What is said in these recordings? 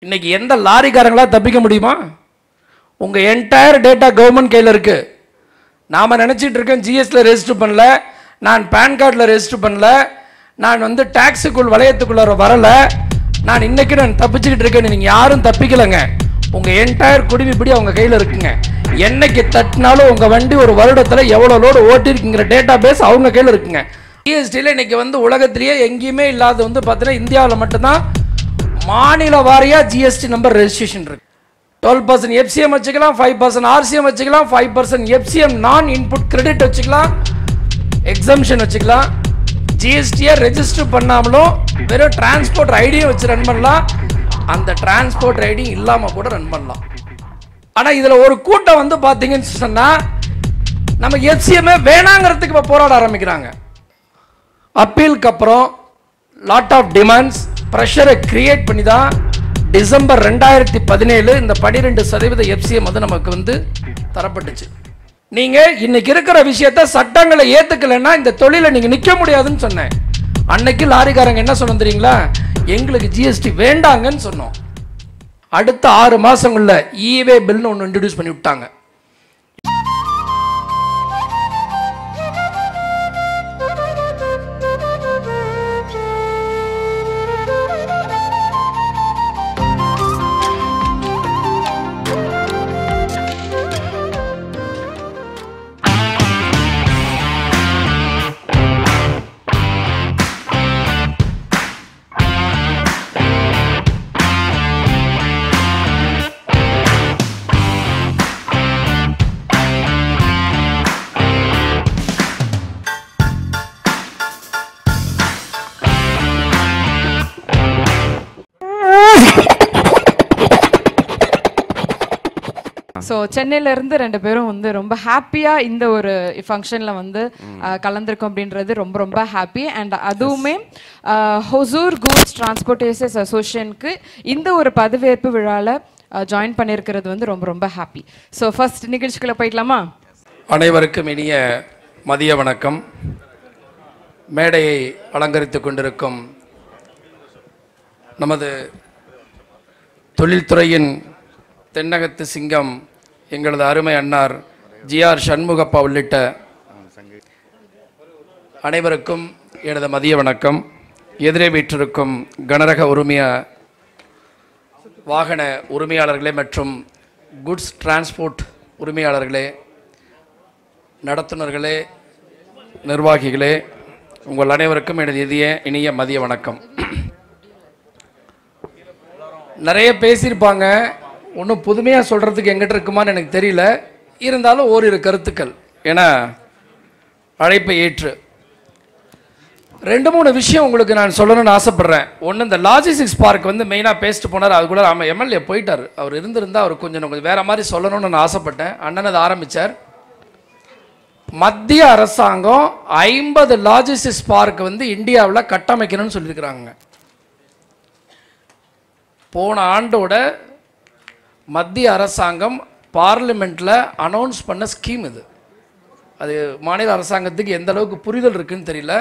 இன்னைக்கு எந்த லாரிக்காரங்களா தப்பிக்க முடியுமா? உங்க என்டையர் டேட்டா கவர்மெண்ட் கையில் இருக்கு. நாம நினைச்சிட்டு இருக்கேன் ஜிஎஸ்டில ரெஜிஸ்டர் பண்ணல, நான் பேன் கார்டில் ரெஜிஸ்டர் பண்ணல, நான் வந்து டாக்ஸுக்குள் வளையத்துக்குள்ள வரல, நான் இன்னைக்கு நான் தப்பிச்சுக்கிட்டு இருக்கேன். நீங்க யாரும் தப்பிக்கலங்க. உங்க என்டையர் குடிமைப்படி அவங்க கையில் இருக்குங்க. என்னைக்கு தட்டினாலும் உங்க வண்டி ஒரு வருடத்தில் எவ்வளோ லோடு ஓட்டிருக்குங்கிற டேட்டா பேஸ் அவங்க கையில் இருக்குங்க. ஜிஎஸ்டியில் இன்னைக்கு வந்து உலகத்திலேயே எங்கேயுமே இல்லாத வந்து பார்த்தீங்கன்னா இந்தியாவில் மட்டும்தான் மாநில வாரியா ஜிஎஸ்டி நம்பர் ரெஜிஸ்ட்ரேஷன் இருக்கு. 12% எஃப்சிஎம் வச்சுக்கலாம், 5% ஆர்சிஎம் வச்சுக்கலாம், 5% எஃப்சிஎம் நான் இன்புட் கிரெடிட் வச்சுக்கலாம், எக்ஸம்ஷன் வச்சுக்கலாம். ஜிஎஸ்டியை ரெஜிஸ்டர் பண்ணாமலும் வெறும் டிரான்ஸ்போர்ட் ஐடியும் வச்சு ரன் பண்ணலாம், அந்த டிரான்ஸ்போர்ட் ஐடி இல்லாமல் கூட ரன் பண்ணலாம். ஆனால் இதில் ஒரு கூட்டம் வந்து பார்த்தீங்கன்னு சொன்னால் நம்ம எஃப்சிஎம்ஏ வேணாங்கிறதுக்கு இப்போ போராட ஆரம்பிக்கிறாங்க. அப்பீலுக்கு அப்புறம் லாட் ஆஃப் டிமாண்ட்ஸ் ப்ரெஷரை கிரியேட் பண்ணி தான் டிசம்பர் 2017 இந்த 12% எஃப்சிஎம் வந்து நமக்கு வந்து தரப்பட்டுச்சு. நீங்க இன்னைக்கு இருக்கிற விஷயத்த சட்டங்களை ஏத்துக்கலைன்னா இந்த தொழிலை நீங்க நிக்க முடியாதுன்னு சொன்னேன். அன்னைக்கு லாரிக்காரங்க என்ன சொன்னோம் தெரியுங்களா? எங்களுக்கு ஜிஎஸ்டி வேண்டாங்கன்னு சொன்னோம். அடுத்த 6 மாசங்கள்ல ஈவே பில்னு ஒன்று இன்ட்ரடியூஸ் பண்ணி விட்டாங்க. ஸோ சென்னையிலேருந்து 2 பேரும் வந்து ரொம்ப ஹாப்பியாக இந்த ஒரு ஃபங்க்ஷனில் வந்து கலந்துருக்கோம் அப்படின்றது ரொம்ப ரொம்ப ஹாப்பி. அண்ட் அதுவுமே ஹொசூர் கூட்ஸ் டிரான்ஸ்போர்ட்டேஷன்ஸ் அசோசியேஷனுக்கு இந்த ஒரு பதவியேற்பு விழாவில் ஜாயின் பண்ணியிருக்கிறது வந்து ரொம்ப ரொம்ப ஹாப்பி. ஸோ ஃபர்ஸ்ட் நிகழ்ச்சிக்குள்ளே போயிடலாமா? அனைவருக்கும் இனிய மதிய வணக்கம். மேடையை அலங்கரித்து கொண்டிருக்கும் நமது தொழில்துறையின் தென்னகத்து சிங்கம் எங்களது அருமை அன்னார் ஜிஆர் சண்முகப்பா உள்ளிட்ட அனைவருக்கும் எனது மதிய வணக்கம். எதிரே வீற்றிருக்கும் கனரக வாகன உரிமையாளர்களே மற்றும் குட்ஸ் டிரான்ஸ்போர்ட் உரிமையாளர்களே, நடத்துனர்களே, நிர்வாகிகளே, உங்கள் அனைவருக்கும் எனது இனிய மதிய வணக்கம். நிறைய பேசியிருப்பாங்க, ஒன்றும் புதுமையாக சொல்கிறதுக்கு எங்கிட்ட இருக்குமான்னு எனக்கு தெரியல. இருந்தாலும் ஓரிரு கருத்துக்கள் ஏன்னா அழைப்பை ஏற்று 2-3 விஷயம் உங்களுக்கு நான் சொல்லணும்னு ஆசைப்பட்றேன். ஒன்று, இந்த லாஜிஸ்டிக்ஸ் பார்க் வந்து மெயினாக பேசிட்டு போனார். அது கூட நம்ம எம்எல்ஏ போயிட்டார். அவர் இருந்திருந்தால் அவர் கொஞ்சம் வேறு மாதிரி சொல்லணும்னு நான் ஆசைப்பட்டேன். அண்ணன் அதை ஆரம்பித்தார். மத்திய அரசாங்கம் 50 லாஜிஸ்டிக்ஸ் பார்க் வந்து இந்தியாவில் கட்டமைக்கணும்னு சொல்லியிருக்கிறாங்க. போன ஆண்டோட மத்திய அரசாங்கம் பார்லிமெண்ட்டில் அனௌன்ஸ் பண்ண ஸ்கீம் இது. அது மாநில அரசாங்கத்துக்கு எந்த அளவுக்கு புரிதல் இருக்குன்னு தெரியல.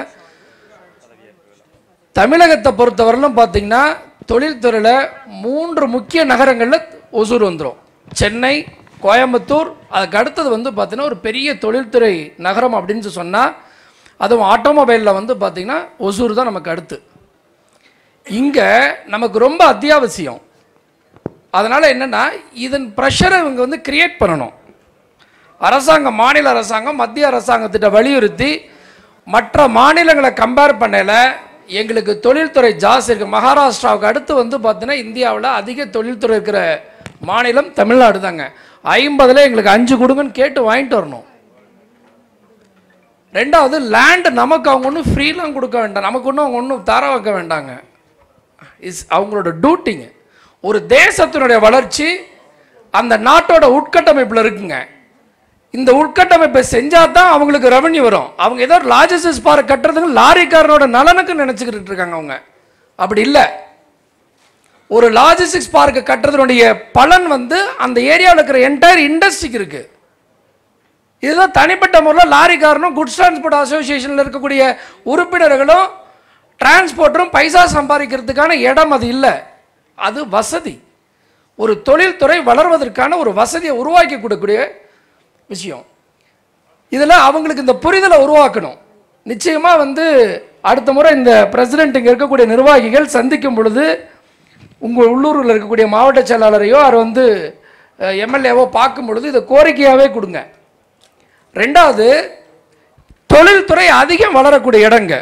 தமிழகத்தை பொறுத்தவரையிலும் பார்த்தீங்கன்னா தொழில்துறையில் 3 முக்கிய நகரங்களில் ஒசூர் வந்துடும். சென்னை, கோயம்புத்தூர், அதுக்கு அடுத்தது வந்து பார்த்தீங்கன்னா ஒரு பெரிய தொழில்துறை நகரம் அப்படின்னு சொன்னால் அதுவும் ஆட்டோமொபைலில் வந்து பார்த்திங்கன்னா ஒசூர் தான் நமக்கு அடுத்து. இங்கே நமக்கு ரொம்ப அத்தியாவசியம். அதனால் என்னென்னா இதன் ப்ரெஷரை இவங்க வந்து கிரியேட் பண்ணணும். அரசாங்கம், மாநில அரசாங்கம் மத்திய அரசாங்கத்திட்ட வலியுறுத்தி மற்ற மாநிலங்களை கம்பேர் பண்ணல எங்களுக்கு தொழில்துறை ஜாஸ்தி இருக்குது. மகாராஷ்டிராவுக்கு அடுத்து வந்து பார்த்தீங்கன்னா இந்தியாவில் அதிக தொழில்துறை இருக்கிற மாநிலம் தமிழ்நாடு தாங்க. 50ல் எங்களுக்கு 5 கொடுங்கன்னு கேட்டு வாங்கிட்டு வரணும். ரெண்டாவது, லேண்டு நமக்கு அவங்க ஒன்றும் ஃப்ரீலாம் கொடுக்க வேண்டாம், நமக்கு ஒன்றும் அவங்க ஒன்றும் தர வைக்க வேண்டாங்க. அவங்களோட டியூட்டிங்க. ஒரு தேசத்தினுடைய வளர்ச்சி அந்த நாட்டோட உட்கட்டமைப்பில் இருக்குங்க. இந்த உட்கட்டமைப்பை செஞ்சால் தான் அவங்களுக்கு ரெவன்யூ வரும். அவங்க ஏதோ லாஜிஸ்டிக்ஸ் பார்க் கட்டுறதுக்கு லாரிக்காரனோட நலனுக்கு நினச்சிக்கிட்டு இருக்காங்க. அவங்க அப்படி இல்லை. ஒரு லாஜிஸ்டிக்ஸ் பார்க் கட்டுறதுனுடைய பலன் வந்து அந்த ஏரியாவில் இருக்கிற என்டையர் இண்டஸ்ட்ரிக்கு இருக்கு. இதுதான் தனிப்பட்ட முறையில் லாரிக்காரனும் குட்ஸ் டிரான்ஸ்போர்ட் அசோசியேஷனில் இருக்கக்கூடிய உறுப்பினர்களும் டிரான்ஸ்போர்ட்டரும் பைசா சம்பாதிக்கிறதுக்கான இடம் அது இல்லை. அது வசதி. ஒரு தொழில்துறை வளர்வதற்கான ஒரு வசதியை உருவாக்கி கொடுக்கக்கூடிய விஷயம். இதில் அவங்களுக்கு இந்த புரிதலை உருவாக்கணும். நிச்சயமாக வந்து அடுத்த முறை இந்த பிரசிடென்ட் இங்கே இருக்கக்கூடிய நிர்வாகிகள் சந்திக்கும் பொழுது உங்கள் உள்ளூரில் இருக்கக்கூடிய மாவட்ட செயலாளரையோ அவர் வந்து எம்எல்ஏவோ பார்க்கும் பொழுது இதை கோரிக்கையாகவே கொடுங்க. ரெண்டாவது, தொழில்துறை அதிகம் வளரக்கூடிய இடங்க,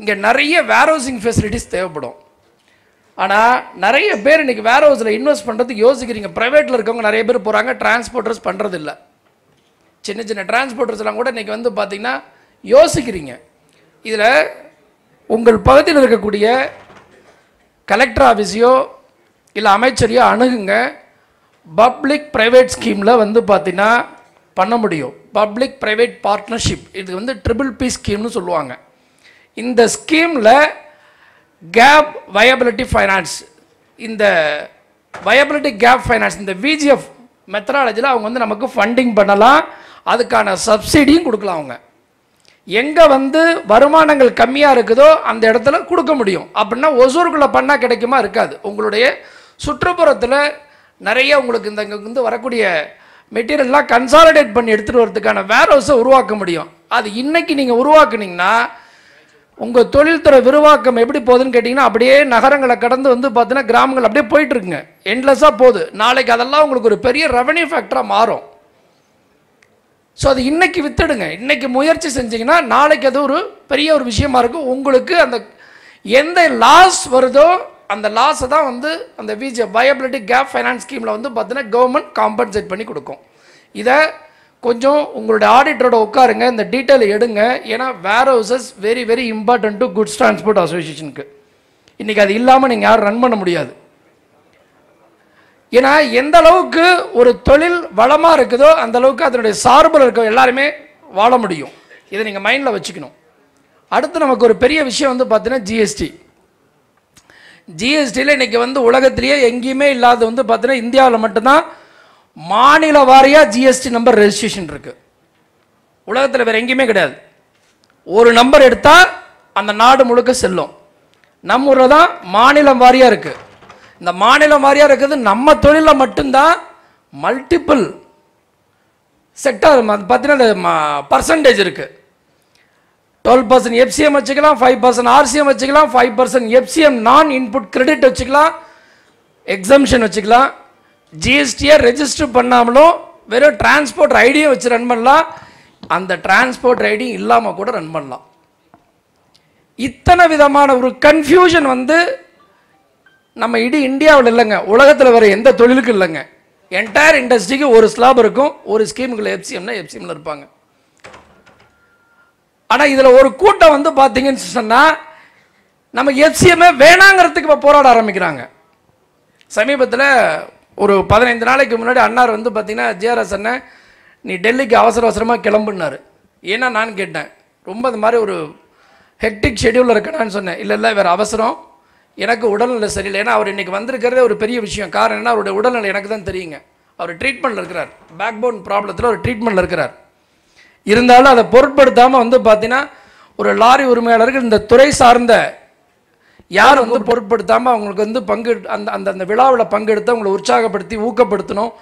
இங்கே நிறைய வேர்ஹவுசிங் ஃபெசிலிட்டிஸ் தேவைப்படும். ஆனால் நிறைய பேர் இன்றைக்கி வேர்ஹவுஸில் இன்வெஸ்ட் பண்ணுறதுக்கு யோசிக்கிறீங்க. ப்ரைவேட்டில் இருக்கவங்க நிறைய பேர் போகிறாங்க, டிரான்ஸ்போர்ட்டர்ஸ் பண்ணுறது இல்லை. சின்ன சின்ன டிரான்ஸ்போர்ட்டர்ஸ்லாம் கூட இன்றைக்கி வந்து பார்த்திங்கன்னா யோசிக்கிறீங்க. இதில் உங்கள் பகுதியில் இருக்கக்கூடிய கலெக்டர் ஆஃபீஸையோ இல்லை அமைச்சரையோ அணுகுங்க. பப்ளிக் ப்ரைவேட் ஸ்கீமில் வந்து பார்த்திங்கன்னா பண்ண முடியும். பப்ளிக் ப்ரைவேட் பார்ட்னர்ஷிப், இது வந்து PPP ஸ்கீம்னு சொல்லுவாங்க. இந்த ஸ்கீமில் கேப் வயபிலிட்டி ஃபைனான்ஸ், இந்த வயபிலிட்டி கேப் ஃபைனான்ஸ், இந்த VGF மெத்தடாலஜியில் அவங்க வந்து நமக்கு ஃபண்டிங் பண்ணலாம். அதுக்கான சப்சிடியும் கொடுக்கலாம். அவங்க எங்கே வந்து வருமானங்கள் கம்மியாக இருக்குதோ அந்த இடத்துல கொடுக்க முடியும். அப்படின்னா ஒசூருக்குள்ளே பண்ணால் கிடைக்குமா? இருக்காது. உங்களுடைய சுற்றுப்புறத்தில் நிறைய உங்களுக்கு இந்த இங்கே வந்து வரக்கூடிய மெட்டீரியல்லாம் கன்சாலிடேட் பண்ணி எடுத்துகிட்டு வரதுக்கான வேர்ஹவுஸை உருவாக்க முடியும். அது இன்றைக்கி நீங்கள் உருவாக்குனீங்கன்னா உங்கள் தொழில்துறை விரிவாக்கம் எப்படி போகுதுன்னு கேட்டிங்கன்னா அப்படியே நகரங்களை கடந்து வந்து பார்த்தீங்கன்னா கிராமங்கள் அப்படியே போயிட்டுருக்குங்க, எண்ட்லெஸ்ஸாக போகுது. நாளைக்கு அதெல்லாம் உங்களுக்கு ஒரு பெரிய ரெவன்யூ ஃபேக்டராக மாறும். ஸோ அது இன்றைக்கி வித்துடுங்க, இன்றைக்கி முயற்சி செஞ்சிங்கன்னா நாளைக்கு அது ஒரு பெரிய ஒரு விஷயமா இருக்கும். உங்களுக்கு அந்த எந்த லாஸ் வருதோ அந்த லாஸை தான் வந்து அந்த வயபிலிட்டி கேப் ஃபைனான்ஸ் ஸ்கீமில் வந்து பார்த்தீங்கன்னா கவர்மெண்ட் காம்பன்சேட் பண்ணி கொடுக்கும். இதை கொஞ்சம் உங்களுடைய ஆடிட்டரோட உட்காருங்க, இந்த டீட்டெயில் எடுங்க. ஏன்னா warehouses very very important to goods transport அசோசியேஷனுக்கு. இன்றைக்கி அது இல்லாமல் நீங்கள் யாரும் ரன் பண்ண முடியாது. ஏன்னா எந்த அளவுக்கு ஒரு தொழில் வளமாக இருக்குதோ அந்த அளவுக்கு அதனுடைய சார்பில் இருக்க எல்லாருமே வாழ முடியும். இதை நீங்கள் மைண்டில் வச்சுக்கணும். அடுத்து நமக்கு ஒரு பெரிய விஷயம் வந்து பார்த்தீங்கன்னா ஜிஎஸ்டியில் இன்றைக்கி வந்து உலகத்திலேயே எங்கேயுமே இல்லாத வந்து பார்த்தீங்கன்னா இந்தியாவில் மட்டும்தான் மாநில வாரியாக ஜிஎஸ்டி நம்பர் ரெஜிஸ்ட்ரேஷன் இருக்குது. உலகத்தில் வேறு எங்கேயுமே கிடையாது. ஒரு நம்பர் எடுத்தால் அந்த நாடு முழுக்க செல்லும். நம்ம ஊரில் தான் மாநிலம் வாரியாக இருக்குது. இந்த மாநிலம் வாரியாக இருக்குது நம்ம தொழிலில் மட்டும்தான் மல்டிபிள் செக்டார் பார்த்தீங்கன்னா பர்சன்டேஜ் இருக்குது. 12% FCM வச்சுக்கலாம், 5% RCM வச்சுக்கலாம், 5% FCM நான் இன்புட் கிரெடிட் வச்சுக்கலாம், எக்ஸம்ஷன் வச்சுக்கலாம். ஜிஎஸ்டியை ரெஜிஸ்டர் பண்ணாமலும் வெறும் டிரான்ஸ்போர்ட் ஐடியை வச்சு ரன் பண்ணலாம், அந்த டிரான்ஸ்போர்ட் ஐடி இல்லாமல் கூட ரன் பண்ணலாம். இத்தனை விதமான ஒரு கன்ஃபியூஷன் வந்து நம்ம இந்தியாவில் இல்லைங்க, உலகத்தில் வேறு எந்த தொழிலுக்கும் இல்லைங்க. என்டையர் இண்டஸ்ட்ரிக்கு ஒரு ஸ்லாப் இருக்கும், ஒரு ஸ்கீமுக்குள்ள FCMல இருப்பாங்க. ஆனால் இதில் ஒரு கூட்டம் வந்து பார்த்தீங்கன்னு சொன்னால் நம்ம FCM வேணாங்கிறதுக்கு இப்போ போராட ஆரம்பிக்கிறாங்க. சமீபத்தில் ஒரு 15 நாளைக்கு முன்னாடி அண்ணார் வந்து பார்த்தீங்கன்னா JRS அண்ணன் நீ டெல்லிக்கு அவசரமாக கிளம்புனார். ஏன்னா நான் கேட்டேன், ரொம்ப அது மாதிரி ஒரு ஹெக்டிக் ஷெடியூலில் இருக்கேன்னு சொன்னேன். இல்லை வேறு அவசரம், எனக்கு உடல்நிலை சரியில்லை. ஏன்னா அவர் இன்றைக்கி வந்திருக்கிறதே ஒரு பெரிய விஷயம். காரணம் என்ன, அவருடைய உடல்நிலை எனக்கு தான் தெரியுங்க. அவர் ட்ரீட்மெண்ட்டில் இருக்கிறார், பேக்போன் ப்ராப்ளத்தில் ஒரு ட்ரீட்மெண்ட்டில் இருக்கிறார். இருந்தாலும் அதை பொருட்படுத்தாமல் வந்து பார்த்தீங்கன்னா ஒரு லாரி உரிமையாளர்கள் இந்த துறை சார்ந்த யார் வந்து பொருட்படுத்தாமல் அவங்களுக்கு வந்து அந்த விழாவில் பங்கெடுத்து அவங்களை உற்சாகப்படுத்தி ஊக்கப்படுத்தணும்,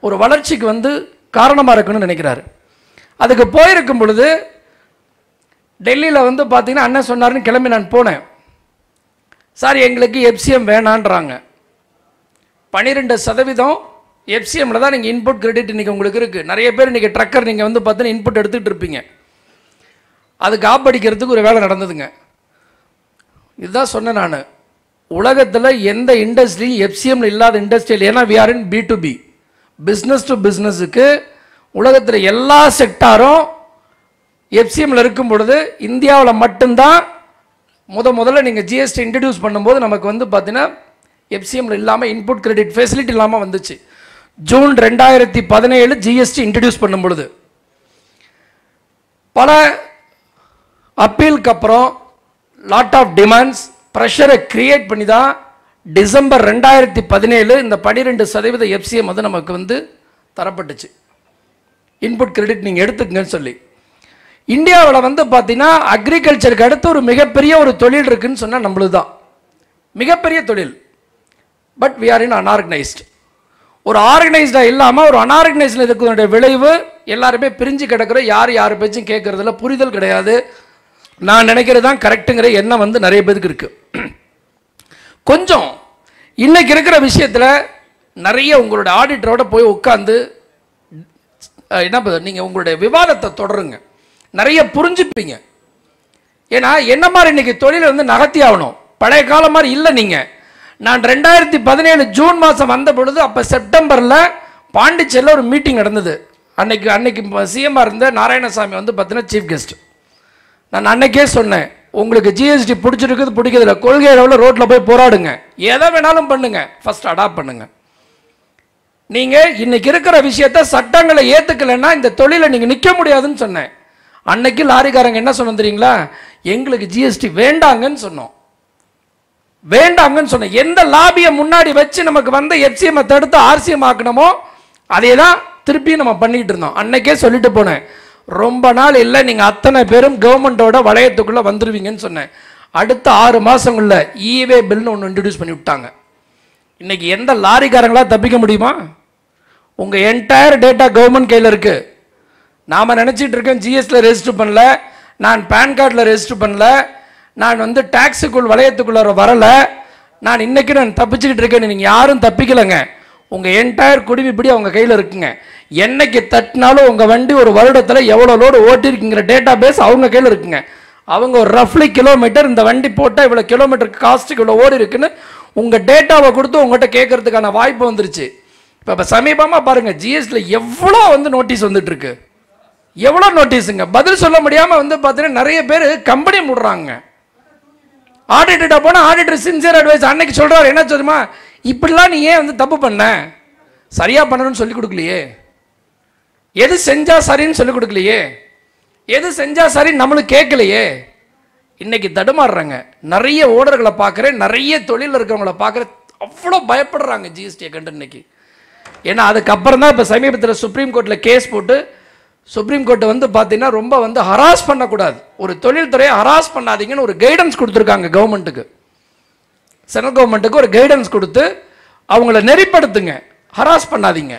ஒரு வளர்ச்சிக்கு வந்து காரணமாக இருக்கணும்னு நினைக்கிறாரு. அதுக்கு போயிருக்கும் பொழுது டெல்லியில் வந்து பார்த்தீங்கன்னா அண்ணன் சொன்னார்னு கிளம்பி நான் போனேன். சார் எங்களுக்கு FCM வேணான்றாங்க. 12% FCMல தான் நீங்கள் இன்புட் கிரெடிட் இன்றைக்கி உங்களுக்கு இருக்குது. நிறைய பேர் இன்றைக்கி ட்ரக்கர் நீங்கள் வந்து பார்த்தீங்கன்னா இன்புட் எடுத்துகிட்டு இருப்பீங்க. அதுக்கு ஆப்படிக்கிறதுக்கு ஒரு வேலை நடந்ததுங்க. இதுதான் சொன்னேன் நான், உலகத்தில் எந்த இண்டஸ்ட்ரி FCMல இல்லாத இண்டஸ்ட்ரியல், ஏன்னா we are in B2B, business to பிஸ்னஸுக்கு உலகத்தில் எல்லா செக்டாரும் FCMல இருக்கும் பொழுது இந்தியாவில் மட்டும்தான் முதல்ல நீங்கள் GST இன்ட்ரடியூஸ் பண்ணும்போது நமக்கு வந்து பார்த்தீங்கன்னா FCMல இல்லாமல் இன்புட் கிரெடிட் ஃபெசிலிட்டி இல்லாமல் வந்துச்சு. ஜூன் 2017 GST இன்ட்ரடியூஸ் பண்ணும் பொழுது பல அப்பீலுக்கு அப்புறம் லாட் ஆஃப் டிமாண்ட்ஸ் ப்ரெஷரை கிரியேட் பண்ணி தான் டிசம்பர் 2017 இந்த 12% FCM வந்து நமக்கு வந்து தரப்பட்டுச்சு. இன்புட் கிரெடிட் நீங்கள் எடுத்துக்கங்கன்னு சொல்லி. இந்தியாவில் வந்து பார்த்தீங்கன்னா அக்ரிகல்ச்சருக்கு அடுத்து ஒரு மிகப்பெரிய ஒரு தொழில் இருக்குதுன்னு சொன்னால் நம்மளுது தான் மிகப்பெரிய தொழில். But we are in unorganised. ஒரு ஆர்கனைஸ்டாக இல்லாமல் ஒரு அன்ஆர்கனைஸ்டில் இருக்கிற விளைவு எல்லாருமே பிரிஞ்சு கிடக்கிற, யார் பேச்சும் கேட்கறதுல புரிதல் கிடையாது. நான் நினைக்கிறது தான் கரெக்டுங்கிற எண்ணம் வந்து நிறைய பேருக்கு இருக்குது. கொஞ்சம் இன்னைக்கு இருக்கிற விஷயத்தில் நிறைய உங்களோட ஆடிட்டரோட போய் உட்காந்து என்ன நீங்கள் உங்களுடைய விவாதத்தை தொடருங்க, நிறைய புரிஞ்சுப்பீங்க. ஏன்னா என்ன மாதிரி இன்னைக்கு தொழில் வந்து நகர்த்தி ஆகணும், பழைய காலம் மாதிரி இல்லை. நீங்கள் நான் 2017 ஜூன் மாதம் வந்த பொழுது அப்போ செப்டம்பரில் பாண்டிச்சேரியில் ஒரு மீட்டிங் நடந்தது. அன்னைக்கு சிஎம்ஆர் இருந்த நாராயணசாமி வந்து பார்த்தீங்கன்னா சீஃப் கெஸ்ட். நான் அன்னைக்கே சொன்னேன், உங்களுக்கு ஜிஎஸ்டி பிடிச்சிருக்குது பிடிக்கிறதுல கொள்கை அளவில் ரோட்டில் போய் போராடுங்க, எதை வேணாலும் பண்ணுங்க, ஃபர்ஸ்ட் அடாப்ட் பண்ணுங்க. நீங்கள் இன்னைக்கு இருக்கிற விஷயத்த சட்டங்களை ஏற்றுக்கலைன்னா இந்த தொழிலை நீங்கள் நிற்க முடியாதுன்னு சொன்னேன். அன்னைக்கு லாரிக்காரங்க என்ன சொன்ன தெரியுங்களா, எங்களுக்கு ஜிஎஸ்டி வேண்டாங்கன்னு சொன்னோம். வேண்டாங்கன்னு சொன்னேன். எந்த லாபியை முன்னாடி வச்சு நமக்கு வந்த எஃப்சிஎம் தடுத்து ஆர்சிஎம் ஆக்கணுமோ அதே தான் திருப்பி நம்ம பண்ணிட்டு இருந்தோம். அன்னைக்கே சொல்லிட்டு போனேன், ரொம்ப நாள் இல்லை நீங்கள் அத்தனை பேரும் கவர்மெண்டோட வளையத்துக்குள்ளே வந்துடுவீங்கன்னு சொன்னேன். அடுத்த 6 மாதங்களில் ஈவே பில்னு ஒன்று இன்ட்ரடியூஸ் பண்ணி விட்டாங்க. இன்னைக்கு எந்த லாரிக்காரங்களா தப்பிக்க முடியுமா? உங்கள் என்டையர் டேட்டா கவர்மெண்ட் கையில் இருக்குது. நாம் நினச்சிட்டு இருக்கேன் ஜிஎஸ்டியில் ரெஜிஸ்டர் பண்ணல, நான் பேன் கார்டில் ரெஜிஸ்டர் பண்ணல, நான் வந்து டாக்ஸுக்குள் வளையத்துக்குள்ள வரலை, நான் இன்னைக்கு நான் தப்பிச்சுக்கிட்டு இருக்கேன். நீங்கள் யாரும் தப்பிக்கலைங்க. உங்கள் என்டையர் குடிமைப்படி அவங்க கையில் இருக்குங்க. என்னைக்கு தட்டினாலும் உங்கள் வண்டி ஒரு வருடத்தில் எவ்வளோ லோடு ஓட்டிருக்குங்கிற டேட்டா பேஸ் அவங்க கையில் இருக்குங்க. அவங்க ஒரு ரஃப்லி கிலோமீட்டர் இந்த வண்டி போட்டால் இவ்வளோ கிலோமீட்டருக்கு காஸ்ட்டுக்கு இவ்வளோ ஓடி இருக்குன்னு உங்கள் டேட்டாவை கொடுத்து உங்கள்கிட்ட கேட்கறதுக்கான வாய்ப்பு வந்துருச்சு. இப்போ சமீபமாக பாருங்கள், ஜிஎஸ்டியில் எவ்வளோ வந்து நோட்டீஸ் வந்துட்டு இருக்கு, எவ்வளோ நோட்டீஸுங்க. பதில் சொல்ல முடியாமல் வந்து பார்த்தீங்கன்னா நிறைய பேர் கம்பெனி மூடுறாங்க. ஆடிட்டர்கிட்ட போனால் ஆடிட்டர் சின்சியர் அட்வைஸ் அன்னைக்கு சொல்கிறார், என்ன சொல்லுமா, இப்படிலாம் நீ ஏன் வந்து தப்பு பண்ண, சரியாக பண்ணணும்னு சொல்லி கொடுக்கலையே, எது செஞ்சால் சரின்னு சொல்லி கொடுக்கலையே, எது செஞ்சால் சரின்னு நம்மளுக்கு கேட்கலையே. இன்னைக்கு தடுமாறுறாங்க. நிறைய ஓடர்களை பார்க்குறேன், நிறைய தொழில் இருக்கிறவங்கள பார்க்குறேன், அவ்வளோ பயப்படுறாங்க ஜிஎஸ்டியை கண்டு இன்னைக்கு. ஏன்னா அதுக்கப்புறம் தான் இப்போ சமீபத்தில் சுப்ரீம் கோர்ட்டில் கேஸ் போட்டு சுப்ரீம் கோர்ட்டை வந்து பார்த்தீங்கன்னா ரொம்ப வந்து ஹராஸ் பண்ணக்கூடாது, ஒரு தொழில்துறையை ஹராஸ் பண்ணாதீங்கன்னு ஒரு கைடன்ஸ் கொடுத்துருக்காங்க கவர்மெண்ட்டுக்கு. சென்ட்ரல் கவர்மெண்ட்டுக்கு ஒரு கைடன்ஸ் கொடுத்து அவங்கள நெறிப்படுத்துங்க, ஹராஸ் பண்ணாதீங்க.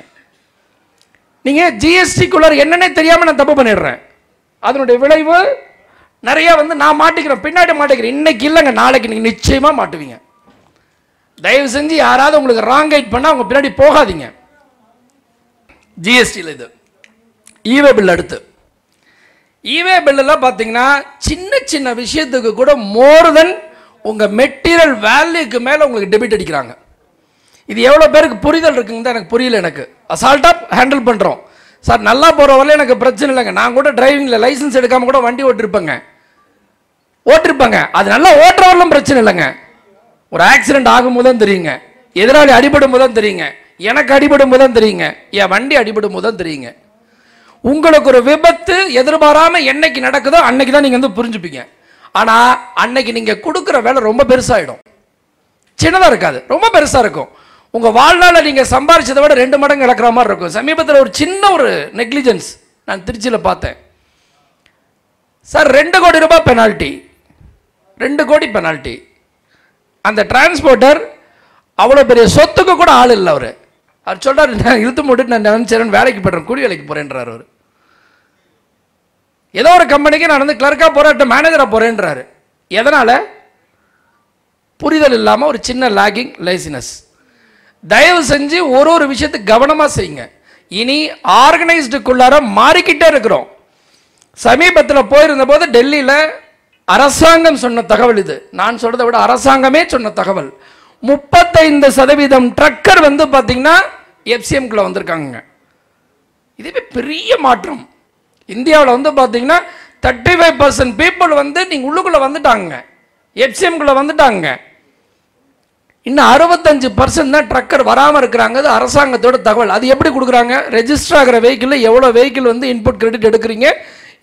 நீங்கள் ஜிஎஸ்டிக்குள்ளார என்னன்னே தெரியாமல் நான் தப்பு பண்ணிடுறேன், அதனுடைய விளைவு நிறைய வந்து நான் மாட்டிக்கிறேன், பின்னாடி மாட்டிக்கிறேன். இன்னைக்கு இல்லைங்க, நாளைக்கு நீங்கள் நிச்சயமாக மாட்டுவீங்க. தயவு செஞ்சு யாராவது உங்களுக்கு ராங் கைட் பண்ணால் அவங்க பின்னாடி போகாதீங்க. ஜிஎஸ்டியில் இது ஈவே பில். அடுத்து ஈவே பில்லாம் பார்த்தீங்கன்னா சின்ன சின்ன விஷயத்துக்கு கூட மோர் தென் உங்கள் மெட்டீரியல் வேல்யூக்கு மேலே உங்களுக்கு டெபிட் அடிக்கிறாங்க. இது எவ்வளோ பேருக்கு புரிதல் இருக்குங்க தான் எனக்கு புரியல. எனக்கு அசால்ட்டாக ஹேண்டில் பண்ணுறோம் சார், நல்லா போகிற வரல எனக்கு பிரச்சனை இல்லைங்க. நான் கூட டிரைவிங்கில் லைசன்ஸ் எடுக்காமல் கூட வண்டி ஓட்டிருப்பாங்க. அது நல்லா ஓட்டுறவரெல்லாம் பிரச்சனை இல்லைங்க. ஒரு ஆக்சிடென்ட் ஆகும்போது தான் தெரியுங்க, எதிராளி அடிபடும் போது தான் தெரியுங்க, எனக்கு அடிபடும் போது தான் தெரியுங்க, என் வண்டி அடிபடும் போது தான் தெரியுங்க. உங்களுக்கு ஒரு விபத்து எதிர்பாராமல் என்னைக்கு நடக்குதோ அன்னைக்கு தான் நீங்கள் வந்து புரிஞ்சுப்பீங்க. ஆனால் அன்னைக்கு நீங்கள் கொடுக்குற வேலை ரொம்ப பெருசாகிடும், சின்னதாக இருக்காது, ரொம்ப பெருசாக இருக்கும். உங்கள் வாழ்நாளில் நீங்கள் சம்பாரிச்சதை விட 2 மடங்கு இழக்கிற மாதிரி இருக்கும். சமீபத்தில் ஒரு சின்ன ஒரு நெக்லிஜென்ஸ் நான் திருச்சியில் பார்த்தேன் சார். 2 கோடி ரூபாய் பெனால்ட்டி, 2 கோடி பெனால்ட்டி. அந்த டிரான்ஸ்போர்ட்டர் அவ்வளோ பெரிய சொத்துக்கு கூட ஆள் இல்லை. அவர் சொல்கிறார், நான் இழுத்து போட்டு நான் நினச்சேன் வேலைக்கு போடுறேன், கூலி வேலைக்கு போகிறேன்றார். அவர் ஏதோ ஒரு கம்பெனிக்கு நான் வந்து கிளர்க்காக போகிறேன், மேனேஜராக போகிறேன்றாரு. எதனால்? புரிதல் இல்லாமல் ஒரு சின்ன லாகிங், லேசினஸ். தயவு செஞ்சு ஒரு விஷயத்துக்கு கவனமாக செய்யுங்க. இனி ஆர்கனைஸ்டுக்குள்ளார மாறிக்கிட்டே இருக்கிறோம். சமீபத்தில் போயிருந்த போது டெல்லியில் அரசாங்கம் சொன்ன தகவல் இது, நான் சொல்றதை விட அரசாங்கமே சொன்ன தகவல். 35% ட்ரக்கர் வந்து பார்த்தீங்கன்னா எஃப்சிஎம்குள்ளே வந்திருக்காங்க. இதுவே பெரிய மாற்றம். இந்தியாவில் வந்து பார்த்தீங்கன்னா 35% பீப்புள் வந்து நீங்கள் உள்ளுக்குள்ளே வந்துட்டாங்க, எஃப்சிஎம்குள்ளே வந்துட்டாங்க. இன்னும் 65% தான் ட்ரக்கர் வராமல் இருக்கிறாங்க. அது அரசாங்கத்தோட தகவல். அது எப்படி கொடுக்குறாங்க? ரெஜிஸ்டர் ஆகிற வெஹிக்கிளில் எவ்வளோ வெஹிக்கிள் வந்து இன்புட் கிரெடிட் எடுக்கிறீங்க,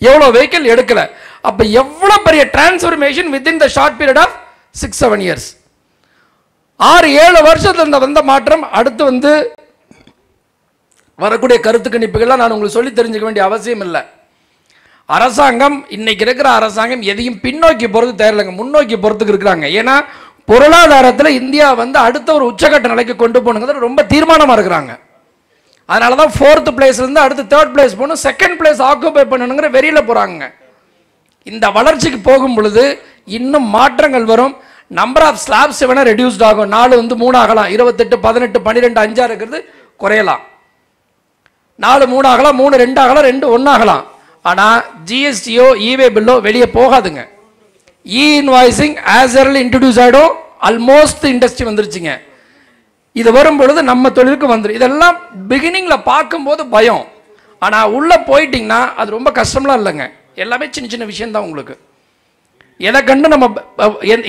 எவ்வளோ வெஹிக்கிள் எடுக்கல. அப்போ எவ்வளோ பெரிய transformation within the short period of 6-7 years. 6-7 வருஷத்துல வந்த மாற்றம். அடுத்து வந்து வரக்கூடிய கருத்து கணிப்புகள்லாம் நான் உங்களுக்கு சொல்லி தெரிஞ்சுக்க வேண்டிய அவசியம் இல்லை. அரசாங்கம் இன்னைக்கு இருக்கிற அரசாங்கம் எதையும் பின்னோக்கி போகிறது தேவையில்லைங்க, முன்னோக்கி போகிறதுக்கு இருக்கிறாங்க. ஏன்னா பொருளாதாரத்தில் இந்தியா வந்து அடுத்த ஒரு உச்சகட்ட நிலைக்கு கொண்டு போகணுங்கிறது ரொம்ப தீர்மானமாக இருக்கிறாங்க. அதனால தான் 4th பிளேஸ்லேருந்து அடுத்து 3rd பிளேஸ் போகணும், 2nd பிளேஸ் ஆக்குபை பண்ணணுங்கிற வெறியில் போகிறாங்க. இந்த வளர்ச்சிக்கு போகும் பொழுது இன்னும் மாற்றங்கள் வரும். நம்பர் ஆஃப் ஸ்லாப்ஸ் வேணால் ரெடியூஸ்ட் ஆகும். 4 வந்து 3 ஆகலாம், 28, 18, 12, 5 இருக்கிறது குறையலாம். 4 3 ஆகலாம், 3 2 ஆகலாம், 2 1 ஆகலாம். ஆனால் ஜிஎஸ்டியோ இவே பில்லோ வெளியே போகாதுங்க. இன்வாய்சிங் ஆஸ் எர்லி இன்ட்ரடியூஸ் ஆகிடும். ஆல்மோஸ்ட் இண்டஸ்ட்ரி வந்துருச்சுங்க. இது வரும் பொழுது நம்ம தொழிலுக்கு வந்துடும். இதெல்லாம் பிகினிங்கில் பார்க்கும்போது பயம், ஆனால் உள்ளே போயிட்டிங்கன்னா அது ரொம்ப கஷ்டம்லாம் இல்லைங்க. எல்லாமே சின்ன சின்ன விஷயம்தான். உங்களுக்கு எதை கண்டு நம்ம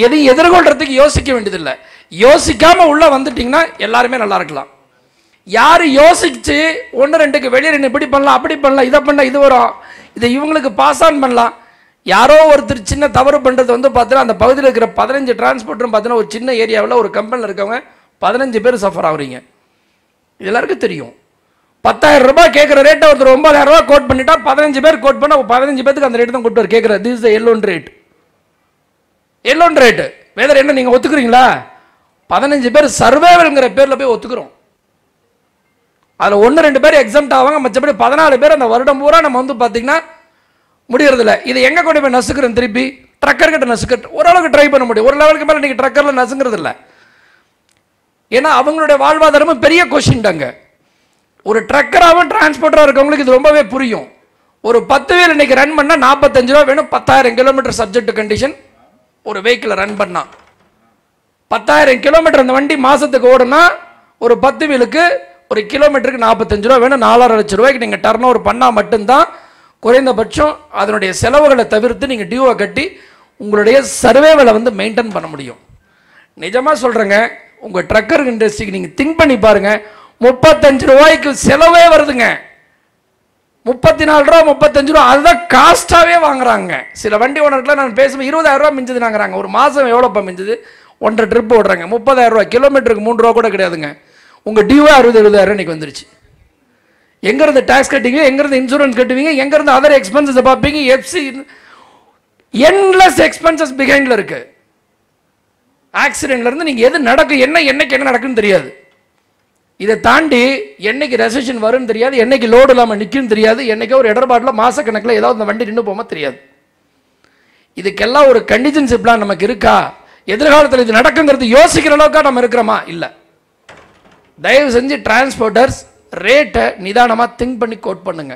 எதையும் எதிர்கொள்றதுக்கு யோசிக்க வேண்டியதில்லை. யோசிக்காமல் உள்ளே வந்துட்டிங்கன்னா எல்லாருமே நல்லா இருக்கலாம். யார் யோசிச்சு 1 2க்கு வெளியே இப்படி பண்ணலாம், அப்படி பண்ணலாம், இதை பண்ணலாம், இது வரும், இதை இவங்களுக்கு பாஸ் ஆன் பண்ணலாம். யாரோ ஒருத்தர் சின்ன தவறு பண்ணுறது வந்து பார்த்தீங்கன்னா அந்த பகுதியில் இருக்கிற 15 டிரான்ஸ்போர்ட்டரும் பார்த்தீங்கன்னா ஒரு சின்ன ஏரியாவில் ஒரு கம்பெனியில் இருக்கவங்க 15 பேர் சஃபர் ஆகுறீங்க. இது எல்லாருக்கும் தெரியும். 10,000 ரூபாய் கேட்குற ரேட்டை ஒருத்தர் 9,000 ரூபாய் கோட் பண்ணிட்டா 15 பேர் கோட் பண்ணால் 15 பேருக்கு அந்த ரேட்டு தான் கொடுப்பார். கேட்குறாரு, திஸ் இஸ் த எல்லோன் ரேட். எல்லோன் ரேட்டு வேதர் என்ன நீங்கள் ஒத்துக்கிறீங்களா? 15 பேர் சர்வேவல்ங்கிற பேரில் போய் ஒத்துக்கிறோம். அதில் 1 2 பேர் எக்ஸாம்ட் ஆவாங்க, மற்றபடி 14 பேர் அந்த வருடம் பூரா நம்ம வந்து பார்த்தீங்கன்னா முடியறதில்ல. இதை எங்கே கொண்டு போய் நசுக்கிறோம்? திருப்பி ட்ரக்கர்கிட்ட நசுக்க ஓரளவுக்கு ட்ரை பண்ண முடியும். ஒரு லெவலுக்கு மேலே நீங்கள் ட்ரக்கரில் நசுங்கிறது இல்லை. ஏன்னா அவங்களுடைய வாழ்வாதாரமும் பெரிய கொஸ்டின்டாங்க. ஒரு ட்ரக்கராகவும் டிரான்ஸ்போர்ட்டராக இருக்கவங்களுக்கு இது ரொம்பவே புரியும். ஒரு 10 வீல் இன்னைக்கு ரன் பண்ணால் 45 ரூபா வேணும். 10,000 கிலோமீட்டர் சப்ஜெக்ட் கண்டிஷன் ஒரு வெஹிக்கிளை ரன் பண்ணால் 10,000 கிலோமீட்டர் அந்த வண்டி மாதத்துக்கு ஓடுனா ஒரு 10 வீலுக்கு ஒரு கிலோமீட்டருக்கு 45 ரூபா வேணும். 4.5 லட்சம் ரூபாய்க்கு நீங்கள் டர்ன் ஓவர் பண்ணால் மட்டும்தான் குறைந்தபட்சம் அதனுடைய செலவுகளை தவிர்த்து நீங்கள் டியூவை கட்டி உங்களுடைய சர்வேவலை வந்து மெயின்டைன் பண்ண முடியும். நிஜமாக சொல்கிறேங்க, உங்கள் ட்ரக்கர் இண்டஸ்ட்ரிக்கு நீங்கள் திங்க் பண்ணி பாருங்கள். 35 ரூபாய்க்கு செலவே வருதுங்க. 34 ரூபா 35 ரூபா அதுதான் காஸ்ட்டாகவே வாங்குறாங்க. சில வண்டி ஓனர்கிட்ட நான் பேசுவேன், 20,000 ரூபா மிஞ்சுது நாங்கிறாங்க. ஒரு மாதம் எவ்வளோப்பா மிஞ்சுது? 1.5 ட்ரிப் ஓடுறாங்க. 30,000 ரூபா, கிலோமீட்டருக்கு 3 ரூபா கூட கிடையாதுங்க. உங்கள் டியூவே 60-70,000 இன்னைக்கு வந்துருச்சு. எங்கேருந்து டேக்ஸ் கட்டுவீங்க, எங்கேருந்து இன்சூரன்ஸ் கட்டுவீங்க, எங்கேருந்து அதர் எக்ஸ்பென்சஸ் பார்ப்பீங்க. எஃப்சி என்லெஸ் எக்ஸ்பென்சஸ் பிஹைண்டில் இருக்கு. ஆக்சிடென்ட்லேருந்து நீங்கள் எது நடக்கும், என்னைக்கு என்ன நடக்குன்னு தெரியாது. இதை தாண்டி என்னைக்கு ரெசெஷன் வரும்னு தெரியாது, என்னைக்கு லோடு இல்லாமல் நிற்கும்னு தெரியாது, என்னைக்கோ ஒரு இடர்பாட்டில் மாசக்கணக்கில் ஏதாவது அந்த வண்டி நின்று போமா தெரியாது. இதுக்கெல்லாம் ஒரு கண்டிஜென்சி பிளான் நமக்கு இருக்கா? எதிர்காலத்தில் இது நடக்குங்கிறது யோசிக்கிற அளவுக்கா நம்ம இருக்கிறோமா? இல்லை. தயவு செஞ்சு டிரான்ஸ்போர்ட்டர்ஸ் ரேட்டை நிதானமாக திங்க் பண்ணி கோட் பண்ணுங்க.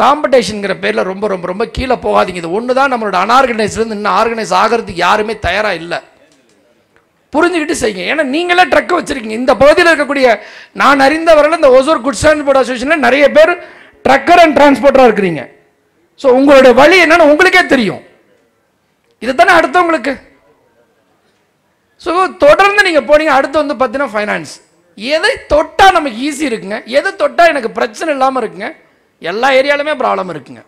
காம்படிஷனுங்கிற பேரில் ரொம்ப ரொம்ப ரொம்ப கீழே போகாதீங்க. இது ஒன்று தான் நம்மளோட அன்ஆர்கனைஸ்லேருந்து இன்னும் ஆர்கனைஸ் ஆகிறதுக்கு யாருமே தயாராக இல்லை. புரிஞ்சுக்கிட்டு செய்யுங்க. ஏன்னா நீங்களே ட்ரக் வச்சிருக்கீங்க. இந்த பகுதியில் இருக்கக்கூடிய நான் அறிந்தவரையில் இந்த ஒசூர் குட்ஸ் டிரான்ஸ்போர்ட் அசோசியேஷனில் நிறைய பேர் ட்ரக்கர் அண்ட் டிரான்ஸ்போர்ட்டராக இருக்கிறீங்க. ஸோ உங்களுடைய வழி என்னன்னு உங்களுக்கே தெரியும். இது தானே அடுத்தவங்களுக்கு. ஸோ தொடர்ந்து நீங்கள் போனீங்க. அடுத்து வந்து பார்த்தீங்கன்னா ஃபைனான்ஸ். எதை தொட்டால் நமக்கு ஈஸி இருக்குங்க, எதை தொட்டால் எனக்கு பிரச்சனை இல்லாமல் இருக்குங்க. எல்லா ஏரியாலுமே ப்ராப்ளம் இருக்குங்க.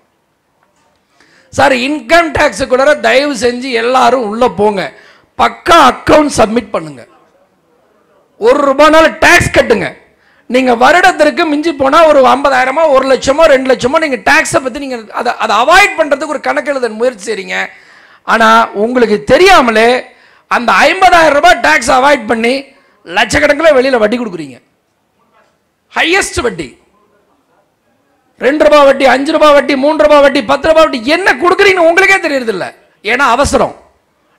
சார் இன்கம் டேக்ஸுக்குள்ள தயவு செஞ்சு எல்லாரும் உள்ளே போங்க. பக்கா அக்கவுண்ட் சப்மிட் பண்ணுங்க. 1 ரூபானால டேக்ஸ் கட்டுங்க. நீங்க வருடத்திற்கு மிஞ்சி போனா ஒரு 50,000 1 லட்சமோ 2 லட்சமோ நீங்க டேக்ஸை பத்தி நீங்க அதை அவாய்ட் பண்றதுக்கு ஒரு கணக்கு எழுத முயற்சி செய்றீங்க. ஆனா உங்களுக்கு தெரியாமலே அந்த 50,000 ரூபாய் டேக்ஸ் அவாய்ட் பண்ணி லட்சக்கணக்கில் வெளியில வட்டி கொடுக்குறீங்க. ஹையஸ்ட் வட்டி 2 ரூபாய் வட்டி, 5 ரூபாய் வட்டி, 3 ரூபாய் வட்டி, 10 ரூபாய் வட்டி என்ன கொடுக்குறீங்கன்னு உங்களுக்கே தெரியறது இல்லை. ஏன்னா அவசரம்.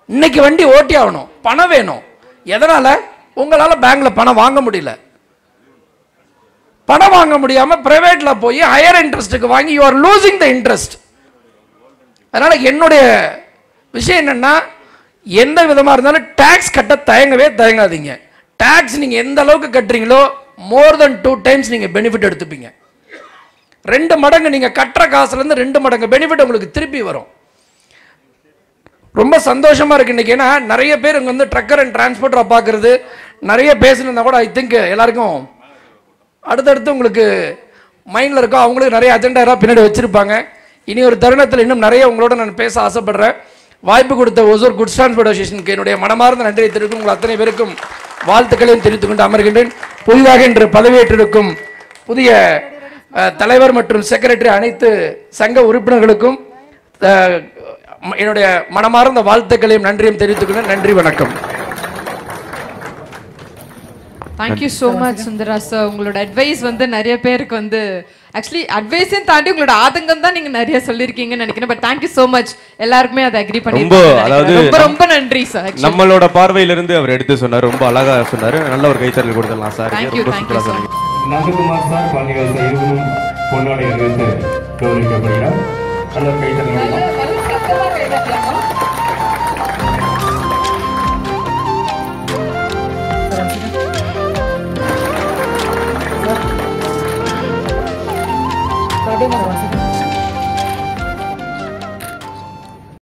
இன்னைக்கு வண்டி ஓட்டி ஆகணும், பணம் வேணும். எதனால? உங்களால பேங்க்ல பணம் வாங்க முடியல. பணம் வாங்க முடியாம பிரைவேட்ல போய் ஹையர் இன்ட்ரெஸ்ட்டுக்கு வாங்கி you are losing the interest. அதனால என்னுடைய விஷயம் என்னன்னா, எந்த விதமா இருந்தாலும் டாக்ஸ் கட்ட தயங்காதீங்க. டாக்ஸ் நீங்க எந்த அளவுக்கு கட்டுறீங்களோ மோர் தென் 2 டைம்ஸ் நீங்க பெனிஃபிட் எடுத்துப்பீங்க. 2 மடங்கு நீங்க கட்டுற காசுல இருந்து 2 மடங்கு பெனிஃபிட் உங்களுக்கு திருப்பி வரும். ரொம்ப சந்தோஷமா இருக்கு இன்னைக்கு. ஏன்னா நிறைய பேர் இங்க வந்து ட்ரக்கர் அண்ட் டிரான்ஸ்போர்ட்டரை பார்க்கறது நிறைய பேசினா கூட ஐ திங்க் எல்லாருக்கும் அடுத்தடுத்து உங்களுக்கு மைண்டில் இருக்கும். அவங்களுக்கு நிறைய அஜெண்டா பின்னாடி வச்சிருப்பாங்க. இனி ஒரு தருணத்தில் இன்னும் நிறைய உங்களோட நான் பேச ஆசைப்படுறேன். வாய்ப்பு கொடுத்த ஒசூர் குட்ஸ் டிரான்ஸ்போர்ட் அசோசியேஷனுக்கு என்னுடைய மனமார்ந்த நன்றியை தெரிவிக்கும். உங்கள் அத்தனை பேருக்கும் வாழ்த்துக்களையும் தெரிவித்துக் கொண்டு அமர்கின்றேன். புதிதாக இன்று பதவியேற்றிருக்கும் புதிய தலைவர் மற்றும் செக்ரட்டரி அனைத்து சங்க உறுப்பினர்களுக்கும் என்னுடைய மனமார்ந்த வாழ்த்துக்களையும் நன்றியும் தெரிவித்துக் கொண்டு நன்றி, வணக்கம். Thank you so much Sundara sir. உங்களோட அட்வைஸ் வந்து நிறைய பேருக்கு வந்து ஆக்சுவலி அட்வைஸையும் தாண்டி உங்களோட ஆதங்கம் தான் நீங்க நிறைய சொல்லியிருக்கீங்கன்னு நினைக்கிறேன். பட் தேங்க்யூ ஸோ மச், எல்லாருக்குமே அதை அக்ரி பண்ணி ரொம்ப ரொம்ப நன்றி சார். நம்மளோட பார்வையிலிருந்து அவர் எடுத்து சொன்னார், ரொம்ப அழகா சொன்னாரு. நல்ல ஒரு கைத்தறல் கொடுத்துடலாம் sir. Thank you thank you sir. Nandakumar sir, Pandian sir இருவரும் பொன்னாடை அணிவித்து கௌரவிக்கப்படுகிறார். நல்ல கைத்தறல்